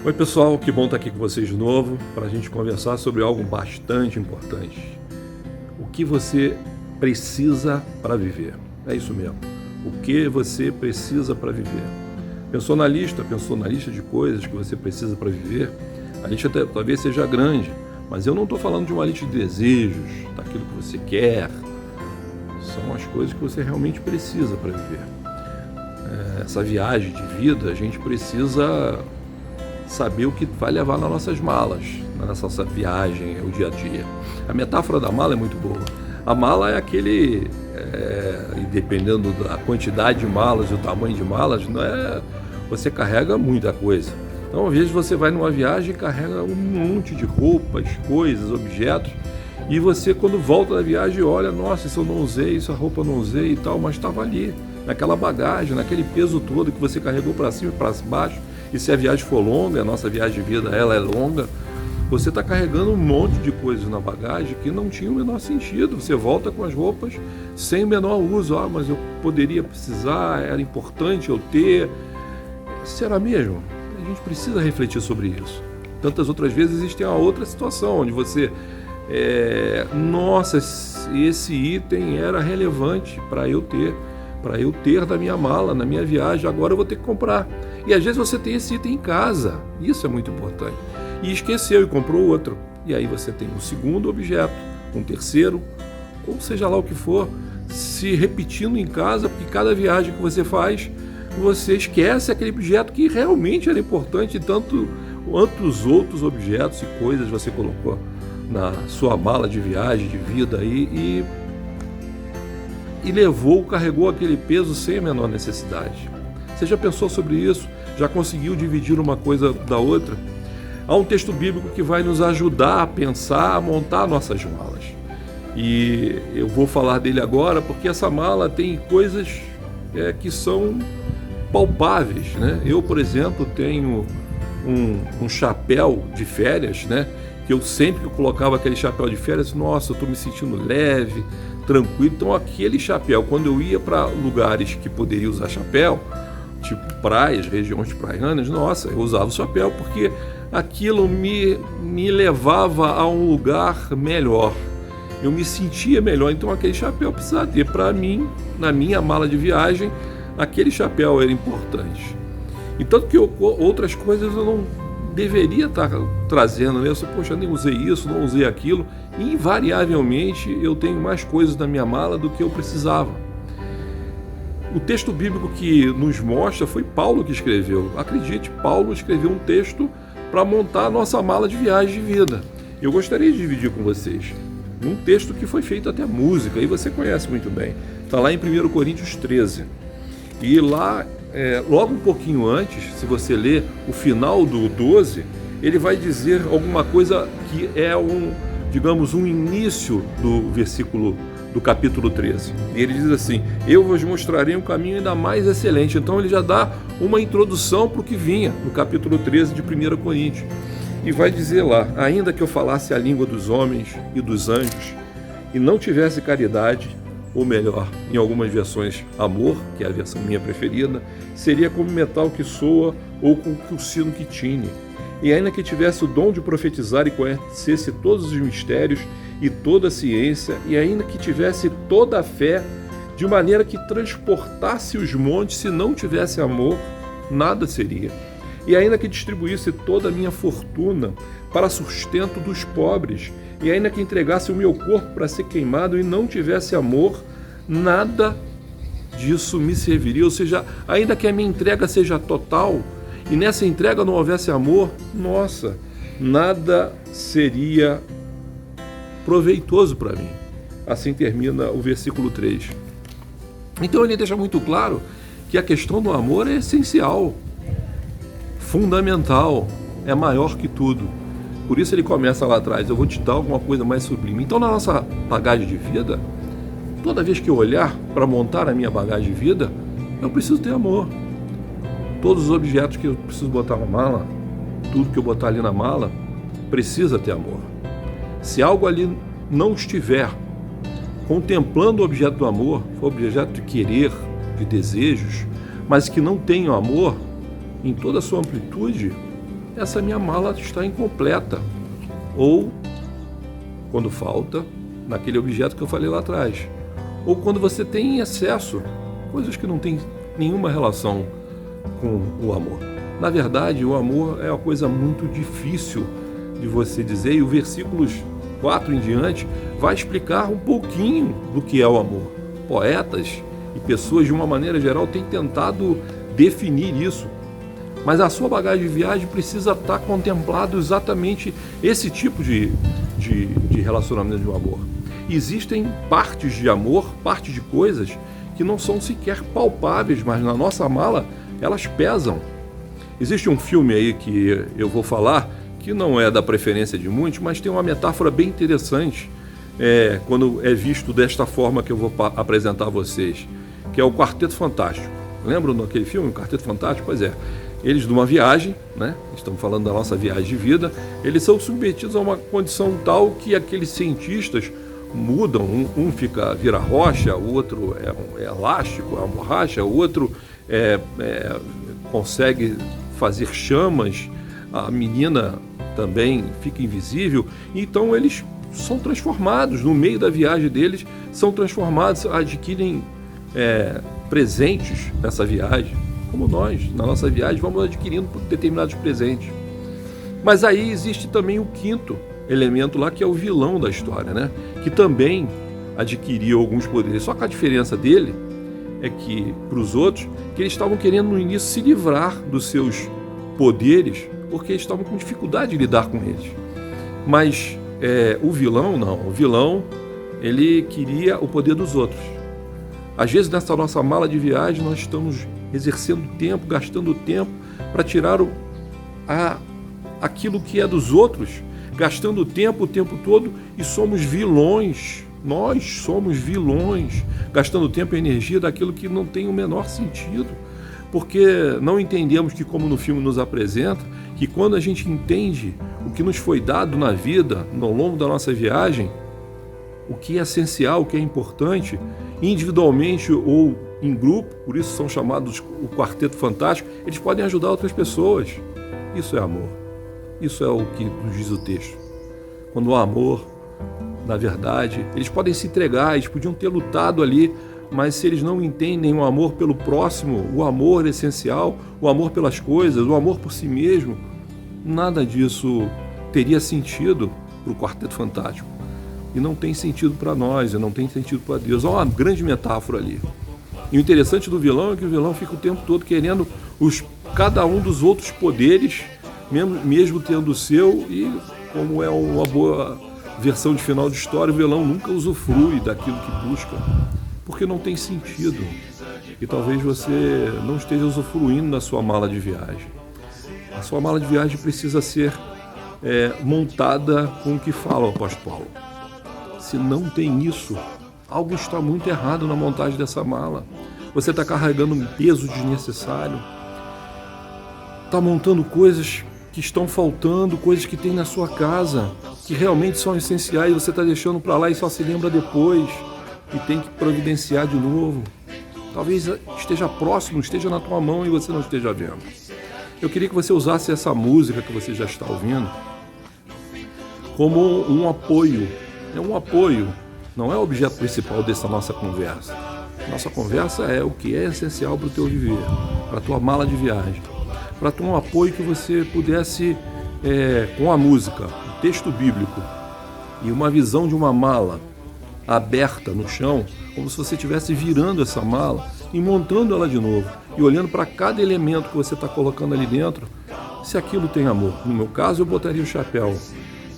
Oi pessoal, que bom estar aqui com vocês de novo para a gente conversar sobre algo bastante importante. O que você precisa para viver? É isso mesmo. O que você precisa para viver? Pensou na lista de coisas que você precisa para viver? A lista talvez seja grande, mas eu não estou falando de uma lista de desejos, daquilo que você quer. São as coisas que você realmente precisa para viver. Essa viagem de vida, a gente precisa saber o que vai levar nas nossas malas, na nossa viagem, o dia a dia. A metáfora da mala é muito boa. A mala é aquele, e dependendo da quantidade de malas e o tamanho de malas, você carrega muita coisa. Então, às vezes você vai numa viagem e carrega um monte de roupas, coisas, objetos, e você, quando volta da viagem, olha, nossa, isso eu não usei, essa roupa eu não usei e tal, mas estava ali, naquela bagagem, naquele peso todo que você carregou para cima e para baixo. E se a viagem for longa, a nossa viagem de vida ela é longa, você está carregando um monte de coisas na bagagem que não tinha o menor sentido. Você volta com as roupas sem o menor uso. Mas eu poderia precisar, era importante eu ter. Será mesmo? A gente precisa refletir sobre isso. Tantas outras vezes existe uma outra situação, onde você... nossa, esse item era relevante para eu ter na minha mala, na minha viagem, agora eu vou ter que comprar. E às vezes você tem esse item em casa, isso é muito importante. E esqueceu e comprou outro. E aí você tem um segundo objeto, um terceiro, ou seja lá o que for, se repetindo em casa, porque cada viagem que você faz, você esquece aquele objeto que realmente era importante, tanto quantos outros objetos e coisas você colocou na sua mala de viagem, de vida aí, e carregou aquele peso sem a menor necessidade. Você já pensou sobre isso? Já conseguiu dividir uma coisa da outra? Há um texto bíblico que vai nos ajudar a pensar, a montar nossas malas. E eu vou falar dele agora porque essa mala tem coisas que são palpáveis, né? Eu, por exemplo, tenho um chapéu de férias, né? Que eu sempre que eu colocava aquele chapéu de férias, nossa, eu estou me sentindo leve, tranquilo. Então aquele chapéu, quando eu ia para lugares que poderia usar chapéu, tipo praias, regiões praianas, nossa, eu usava o chapéu porque aquilo me levava a um lugar melhor. Eu me sentia melhor, então aquele chapéu precisava ter. Para mim, na minha mala de viagem, aquele chapéu era importante. E tanto que outras coisas eu não deveria estar trazendo, né? Poxa, nem usei isso, não usei aquilo. E, invariavelmente eu tenho mais coisas na minha mala do que eu precisava. O texto bíblico que nos mostra foi Paulo que escreveu. Acredite, Paulo escreveu um texto para montar a nossa mala de viagem de vida. Eu gostaria de dividir com vocês um texto que foi feito até música, e você conhece muito bem. Está lá em 1 Coríntios 13. E lá, logo um pouquinho antes, se você ler o final do 12, ele vai dizer alguma coisa que é um início do versículo do capítulo 13. E ele diz assim: eu vos mostrarei um caminho ainda mais excelente. Então ele já dá uma introdução para o que vinha no capítulo 13 de 1 Coríntios. E vai dizer lá: ainda que eu falasse a língua dos homens e dos anjos e não tivesse caridade, ou melhor, em algumas versões, amor, que é a versão minha preferida, seria como metal que soa ou como o sino que tine. E ainda que tivesse o dom de profetizar e conhecesse todos os mistérios e toda a ciência, e ainda que tivesse toda a fé, de maneira que transportasse os montes, se não tivesse amor, nada seria. E ainda que distribuísse toda a minha fortuna para sustento dos pobres, e ainda que entregasse o meu corpo para ser queimado e não tivesse amor, nada disso me serviria. Ou seja, ainda que a minha entrega seja total, e nessa entrega não houvesse amor, nossa, nada seria proveitoso para mim. Assim termina o versículo 3. Então ele deixa muito claro que a questão do amor é essencial, fundamental, é maior que tudo. Por isso ele começa lá atrás: eu vou te dar alguma coisa mais sublime. Então na nossa bagagem de vida, toda vez que eu olhar para montar a minha bagagem de vida, eu preciso ter amor. Todos os objetos que eu preciso botar na mala, tudo que eu botar ali na mala, precisa ter amor. Se algo ali não estiver contemplando o objeto do amor, for objeto de querer, de desejos, mas que não tem amor em toda a sua amplitude, essa minha mala está incompleta. Ou, quando falta, naquele objeto que eu falei lá atrás. Ou quando você tem em excesso, coisas que não têm nenhuma relação com o amor. Na verdade, o amor é uma coisa muito difícil de você dizer, e o versículos 4 em diante vai explicar um pouquinho do que é o amor. Poetas e pessoas, de uma maneira geral, têm tentado definir isso. Mas a sua bagagem de viagem precisa estar contemplado exatamente esse tipo de relacionamento de amor. Existem partes de amor, partes de coisas que não são sequer palpáveis, mas na nossa mala elas pesam. Existe um filme aí que eu vou falar, que não é da preferência de muitos, mas tem uma metáfora bem interessante quando é visto desta forma que eu vou apresentar a vocês, que é o Quarteto Fantástico. Lembram daquele filme, o Quarteto Fantástico? Pois é. Eles, de uma viagem, né? Estamos falando da nossa viagem de vida, eles são submetidos a uma condição tal que aqueles cientistas mudam, um vira rocha, o outro é elástico, é uma borracha, o outro consegue fazer chamas, a menina também fica invisível, então eles são transformados, no meio da viagem deles, são transformados, adquirem presentes nessa viagem, como nós, na nossa viagem, vamos adquirindo determinados presentes. Mas aí existe também o quinto elemento lá, que é o vilão da história, né? Que também adquiriu alguns poderes. Só que a diferença dele é que, para os outros, que eles estavam querendo no início se livrar dos seus poderes, porque eles estavam com dificuldade de lidar com eles. Mas o vilão, não. O vilão, ele queria o poder dos outros. Às vezes, nessa nossa mala de viagem, nós estamos exercendo tempo, gastando tempo para tirar aquilo que é dos outros, gastando tempo o tempo todo, e somos vilões. Nós somos vilões, gastando tempo e energia daquilo que não tem o menor sentido, porque não entendemos que, como no filme nos apresenta, que quando a gente entende o que nos foi dado na vida, ao longo da nossa viagem, o que é essencial, o que é importante, individualmente ou em grupo, por isso são chamados o Quarteto Fantástico, eles podem ajudar outras pessoas. Isso é amor. Isso é o que nos diz o texto. Quando o amor, na verdade, eles podem se entregar, eles podiam ter lutado ali, mas se eles não entendem o amor pelo próximo, o amor essencial, o amor pelas coisas, o amor por si mesmo, nada disso teria sentido para o Quarteto Fantástico. E não tem sentido para nós, e não tem sentido para Deus. Há uma grande metáfora ali. E o interessante do vilão é que o vilão fica o tempo todo querendo cada um dos outros poderes, mesmo tendo o seu, e como é uma boa versão de final de história, o vilão nunca usufrui daquilo que busca, porque não tem sentido. E talvez você não esteja usufruindo da sua mala de viagem. A sua mala de viagem precisa ser montada com o que fala o apóstolo Paulo. Se não tem isso, algo está muito errado na montagem dessa mala. Você está carregando um peso desnecessário. Está montando coisas que estão faltando, coisas que tem na sua casa, que realmente são essenciais, você está deixando para lá e só se lembra depois, e tem que providenciar de novo. Talvez esteja próximo, esteja na tua mão e você não esteja vendo. Eu queria que você usasse essa música que você já está ouvindo como um apoio. É um apoio, não é o objeto principal dessa nossa conversa. Nossa conversa é o que é essencial para o teu viver, para a tua mala de viagem, para um apoio que você pudesse, com a música, o texto bíblico e uma visão de uma mala aberta no chão, como se você estivesse virando essa mala e montando ela de novo e olhando para cada elemento que você está colocando ali dentro, se aquilo tem amor. No meu caso, eu botaria o chapéu,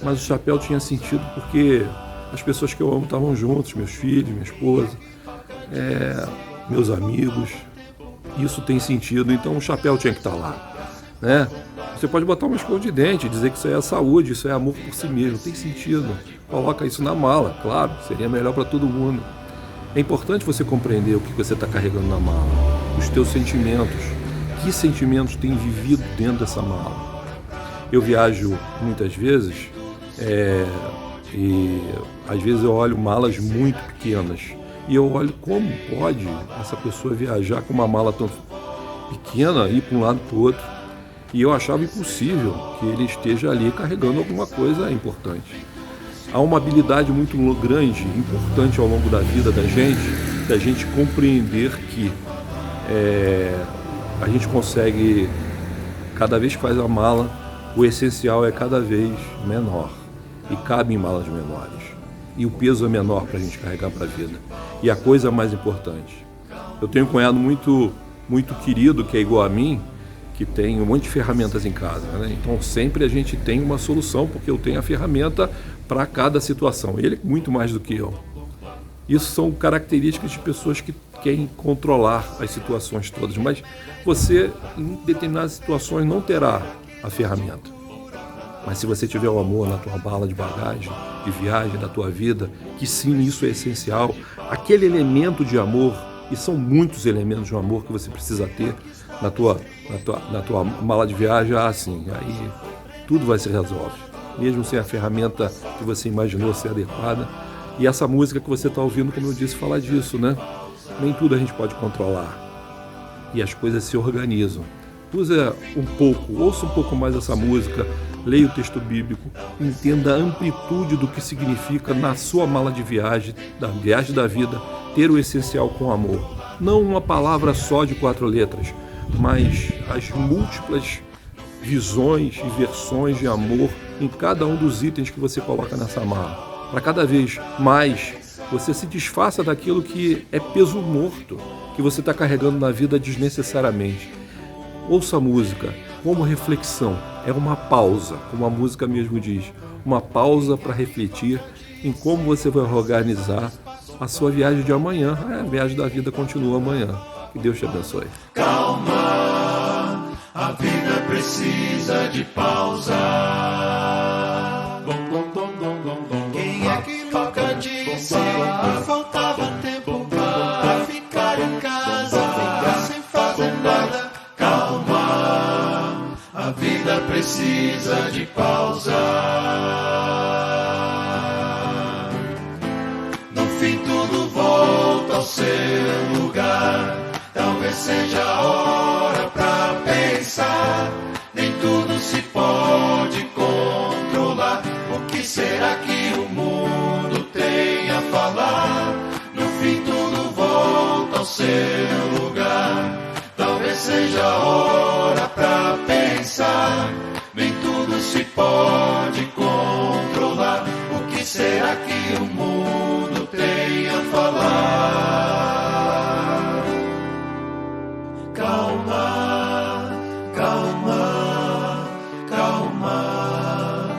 mas o chapéu tinha sentido porque as pessoas que eu amo estavam juntos, meus filhos, minha esposa, meus amigos. Isso tem sentido, então o chapéu tinha que estar lá, né? Você pode botar uma escova de dente, dizer que isso é saúde, isso é amor por si mesmo, tem sentido. Coloca isso na mala, claro, seria melhor para todo mundo. É importante você compreender o que você está carregando na mala, os teus sentimentos, que sentimentos tem vivido dentro dessa mala. Eu viajo muitas vezes e às vezes eu olho malas muito pequenas e eu olho como pode essa pessoa viajar com uma mala tão pequena, ir para um lado para o outro. E eu achava impossível que ele esteja ali carregando alguma coisa importante. Há uma habilidade muito grande, importante ao longo da vida da gente compreender que a gente consegue, cada vez que faz a mala, o essencial é cada vez menor e cabe em malas menores. E o peso é menor para a gente carregar para a vida. E a coisa mais importante. Eu tenho um cunhado muito querido, que é igual a mim, que tem um monte de ferramentas em casa, né? Então sempre a gente tem uma solução, porque eu tenho a ferramenta para cada situação. Ele muito mais do que eu. Isso são características de pessoas que querem controlar as situações todas, mas você, em determinadas situações, não terá a ferramenta. Mas se você tiver o amor na tua mala de bagagem, de viagem, da tua vida, que sim, isso é essencial, aquele elemento de amor, e são muitos elementos de amor que você precisa ter na tua mala de viagem, assim, aí tudo vai se resolve, mesmo sem a ferramenta que você imaginou ser adequada. E essa música que você está ouvindo, como eu disse, fala disso, né? Nem tudo a gente pode controlar, e as coisas se organizam. Usa um pouco, ouça um pouco mais essa música, leia o texto bíblico, entenda a amplitude do que significa na sua mala de viagem, da viagem da vida, ter o essencial com amor. Não uma palavra só de 4 letras, mas as múltiplas visões e versões de amor em cada um dos itens que você coloca nessa mala. Para cada vez mais você se desfaça daquilo que é peso morto, que você está carregando na vida desnecessariamente. Ouça a música como reflexão, é uma pausa, como a música mesmo diz, uma pausa para refletir em como você vai organizar a sua viagem de amanhã. A viagem da vida continua amanhã. Que Deus te abençoe. Calma, a vida precisa de pausa. Quem é que nunca disse que faltava tempo para ficar em casa, ficar sem fazer nada? Calma, a vida precisa de pausa. No fim tudo volta ao seu lugar. Talvez seja a hora pra pensar. Nem tudo se pode controlar. O que será que o mundo tem a falar? No fim tudo volta ao seu lugar. Talvez seja a hora pra pensar. Nem tudo se pode controlar. O que será que o mundo tem a falar? Calma, calma, calma.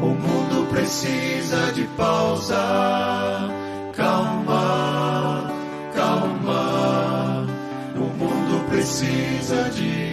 O mundo precisa de pausa. Calma, calma. O mundo precisa de